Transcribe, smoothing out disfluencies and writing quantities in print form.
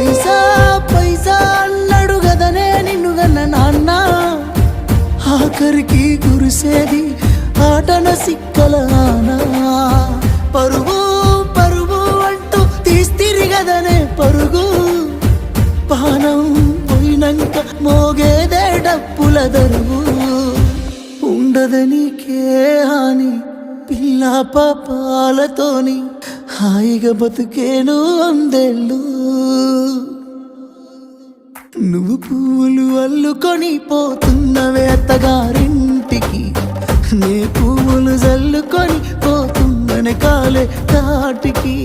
పైసా పైసా అన్నాడు గదనే నిన్ను గన్న నాన్న, ఆఖరికి కురిసేది ఆటన సిక్కల ఆనా. పరుగు పరుగు అంటూ తీస్తిరి గదనే పరుగు, పానం పోయినంక మోగేదే డప్పుల దరువు. ఉండదనికే హాని పిల్ల పాపాలతోని, హాయిగా బతుకేను వందేళ్ళు. నువ్వు పువ్వులు అల్లుకొని పోతున్నవే అత్తగారింటికి, నే పువ్వులు జల్లుకొని పోతున్ననే కాలే కాటికి.